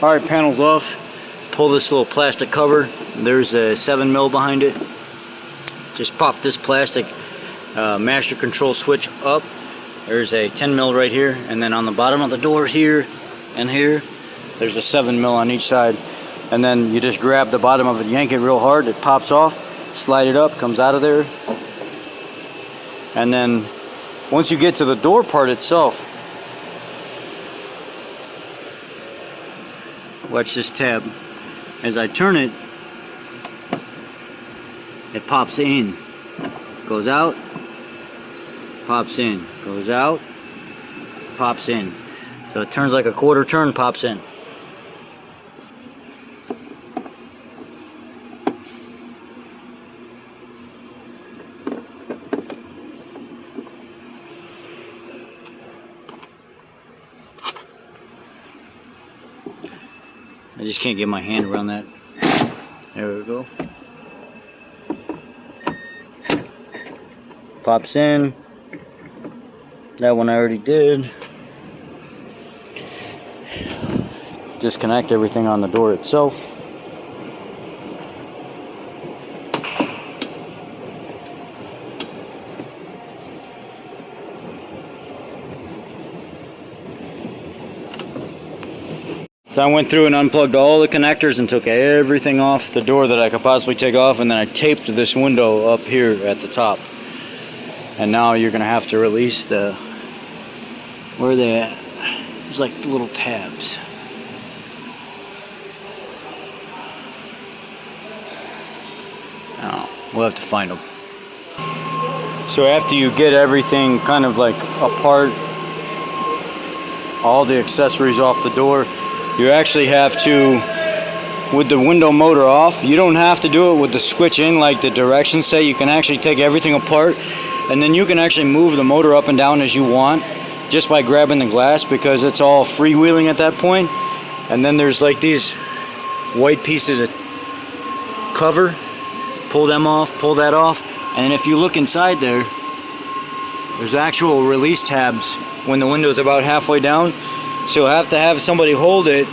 Alright, panel's off. Pull this little plastic cover. There's a 7mm behind it. Just pop this plastic master control switch up. There's a 10mm right here, and then on the bottom of the door here and here, there's a 7mm on each side. And then you just grab the bottom of it, yank it real hard, it pops off, slide it up, comes out of there. And then once you get to the door part itself, watch this tab. As I turn it, it pops in, goes out, pops in, goes out, pops in. So it turns like a quarter turn, pops in. I just can't get my hand around that. There we go. Pops in. That one I already did. Disconnect everything on the door itself. So I went through and unplugged all the connectors and took everything off the door that I could possibly take off, and then I taped this window up here at the top. And now you're gonna have to release the, where are they at? There's like the little tabs. Oh, we'll have to find them. So after you get everything kind of like apart, all the accessories off the door, you actually have to, with the window motor off, you don't have to do it with the switch in like the directions say. You can actually take everything apart, and then you can actually move the motor up and down as you want just by grabbing the glass, because it's all freewheeling at that point. And then there's like these white pieces of cover. Pull them off, pull that off, and if you look inside there, there's actual release tabs when the window is about halfway down. So you'll have to have somebody hold it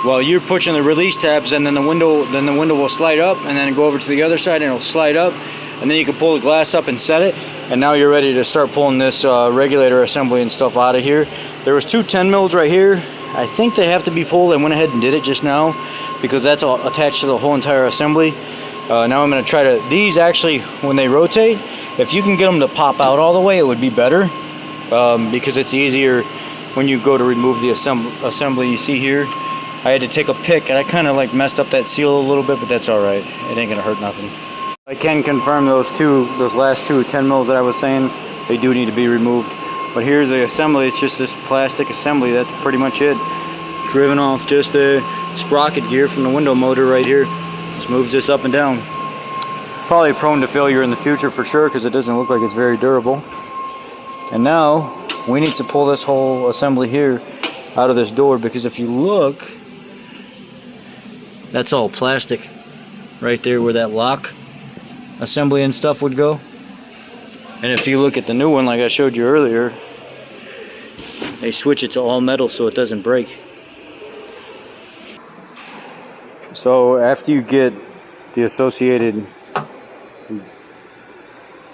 while you're pushing the release tabs, and then the window will slide up, and then go over to the other side and it'll slide up, and then you can pull the glass up and set it, and now you're ready to start pulling this regulator assembly and stuff out of here. There was two 10mm right here. I think they have to be pulled. I went ahead and did it just now because that's all attached to the whole entire assembly. Now I'm going to try to, these actually, when they rotate, if you can get them to pop out all the way, it would be better, because it's easier when you go to remove the assembly. You see here, I had to take a pick, and I kind of like messed up that seal a little bit, but that's all right. It ain't gonna hurt nothing. I can confirm those last two 10mm that I was saying, they do need to be removed. But here's the assembly. It's just this plastic assembly. That's pretty much it. Driven off just a sprocket gear from the window motor right here. Just moves this up and down. Probably prone to failure in the future for sure, because it doesn't look like it's very durable. And now we need to pull this whole assembly here out of this door, because if you look, that's all plastic right there where that lock assembly and stuff would go. And if you look at the new one, like I showed you earlier, they switch it to all metal so it doesn't break. So after you get the associated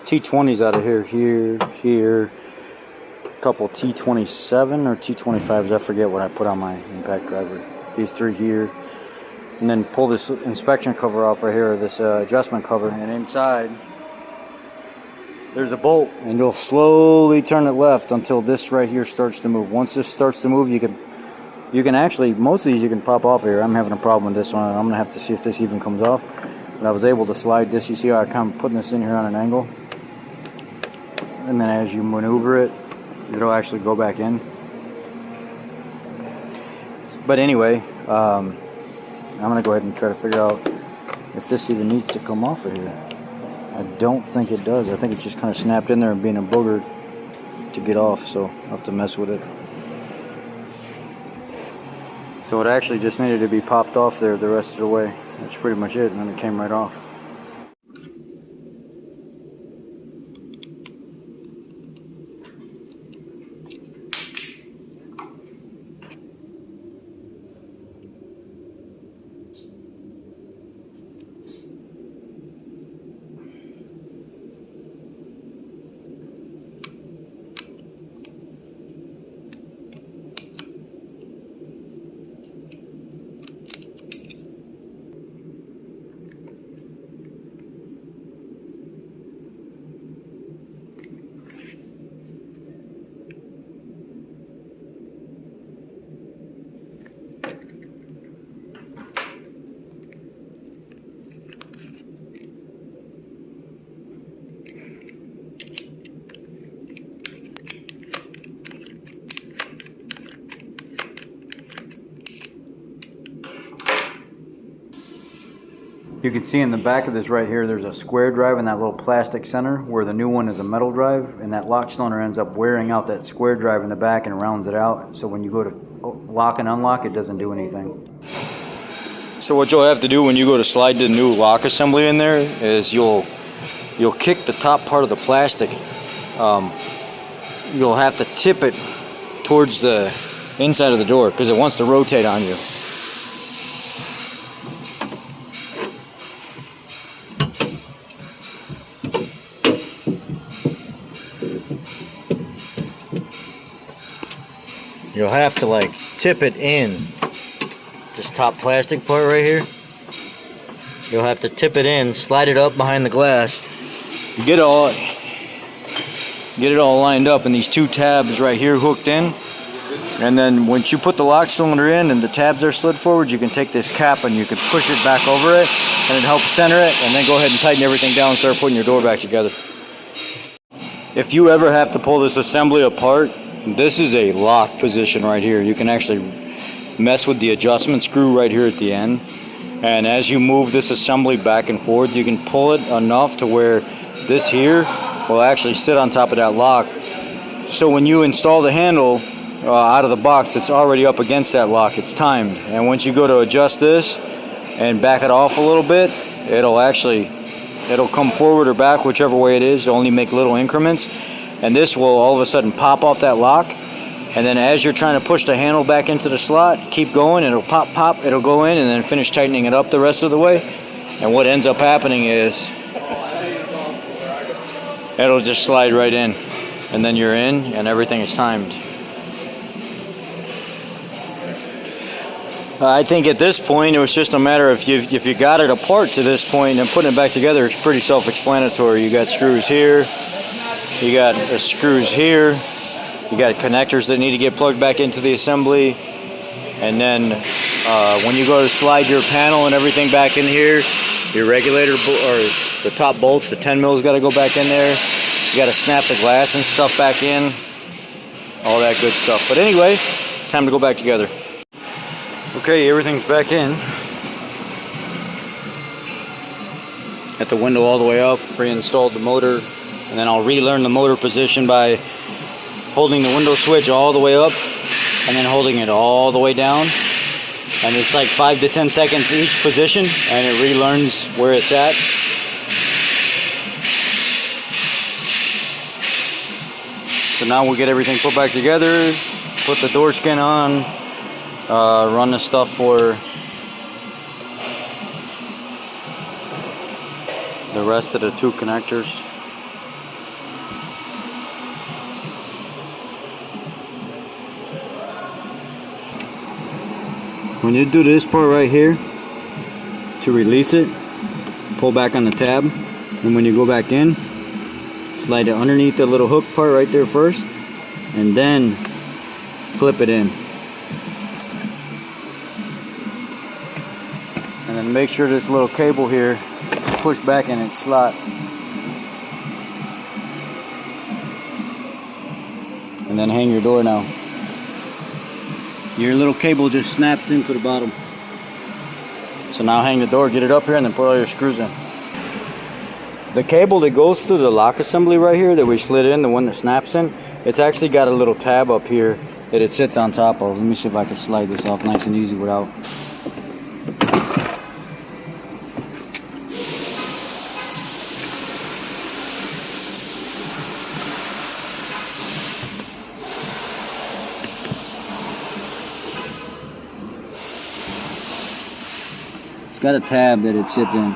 T20s out of here, a couple T27 or T25s, I forget what I put on my impact driver. These three here, and then pull this inspection cover off right here, this adjustment cover, and inside there's a bolt, and you'll slowly turn it left until this right here starts to move. Once this starts to move, you can actually, most of these you can pop off here. I'm having a problem with this one. I'm gonna have to see if this even comes off. But I was able to slide this. You see how I kind of putting this in here on an angle, and then as you maneuver it, it'll actually go back in. But anyway, I'm gonna go ahead and try to figure out if this even needs to come off of here. I don't think it does. I think it's just kind of snapped in there and being a booger to get off, so I'll have to mess with it. So it actually just needed to be popped off there the rest of the way. That's pretty much it, and then it came right off. You can see in the back of this right here, there's a square drive in that little plastic center, where the new one is a metal drive, and that lock cylinder ends up wearing out that square drive in the back and rounds it out. So when you go to lock and unlock, it doesn't do anything. So what you'll have to do when you go to slide the new lock assembly in there is you'll kick the top part of the plastic. You'll have to tip it towards the inside of the door because it wants to rotate on you. You'll have to like tip it in. This top plastic part right here. You'll have to tip it in, slide it up behind the glass, get it all lined up, and these two tabs right here hooked in. And then once you put the lock cylinder in and the tabs are slid forward, you can take this cap and you can push it back over it, and it helps center it, and then go ahead and tighten everything down and start putting your door back together. If you ever have to pull this assembly apart, this is a lock position right here. You can actually mess with the adjustment screw right here at the end, and as you move this assembly back and forth, you can pull it enough to where this here will actually sit on top of that lock. So when you install the handle out of the box, it's already up against that lock. It's timed, and once you go to adjust this and back it off a little bit, it'll come forward or back, whichever way it is. It'll only make little increments, and this will all of a sudden pop off that lock. And then as you're trying to push the handle back into the slot, keep going, it'll pop, it'll go in, and then finish tightening it up the rest of the way. And what ends up happening is it'll just slide right in, and then you're in, and everything is timed. I think at this point it was just a matter of if you got it apart to this point and putting it back together, it's pretty self-explanatory. You got screws here, you got screws here, you got connectors that need to get plugged back into the assembly, and then when you go to slide your panel and everything back in here, your regulator or the top bolts, the 10 mils got to go back in there. You got to snap the glass and stuff back in, all that good stuff. But anyway, time to go back together. Okay, everything's back in. Got the window all the way up, reinstalled the motor, and then I'll relearn the motor position by holding the window switch all the way up and then holding it all the way down. And it's like 5 to 10 seconds each position, and it relearns where it's at. So now we'll get everything put back together, put the door skin on, run the stuff for the rest of the two connectors. When you do this part right here, to release it, pull back on the tab, and when you go back in, slide it underneath the little hook part right there first, and then clip it in. And then make sure this little cable here is pushed back in its slot. And then hang your door now. Your little cable just snaps into the bottom. So now hang the door, get it up here, and then put all your screws in. The cable that goes through the lock assembly right here that we slid in, the one that snaps in, it's actually got a little tab up here that it sits on top of. Let me see if I can slide this off nice and easy without. It's got a tab that it sits in.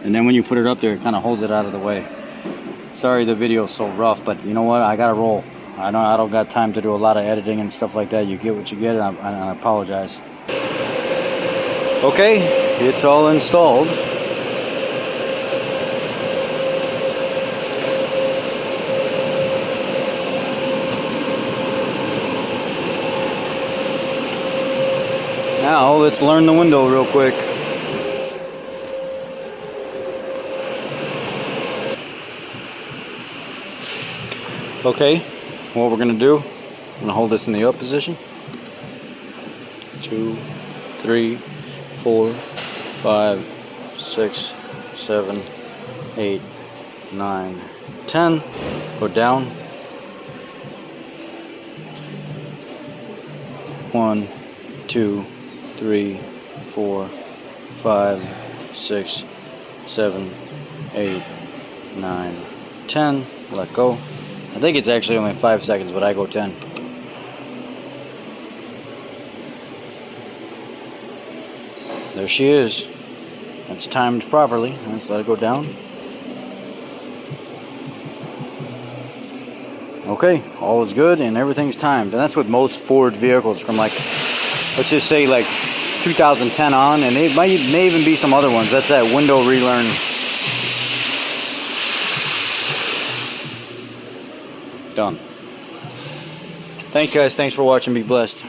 And then when you put it up there, it kind of holds it out of the way. Sorry the video's so rough, but you know what? I gotta roll. I don't got time to do a lot of editing and stuff like that. You get what you get, and I apologize. Okay, it's all installed. Now let's learn the window real quick. Okay, what we're gonna do, I'm gonna hold this in the up position. 2, 3, 4, 5, 6, 7, 8, 9, 10. Go down. 1, 2, 3, 4, 5, 6, 7, 8, 9, 10. Let go. I think it's actually only 5 seconds, but I go 10. There she is. It's timed properly. Let's let it go down. Okay, all is good and everything's timed. And that's what most Ford vehicles from, like, let's just say like 2010 on, and it may even be some other ones. That's that window relearn. Done. Thanks guys, thanks for watching, be blessed.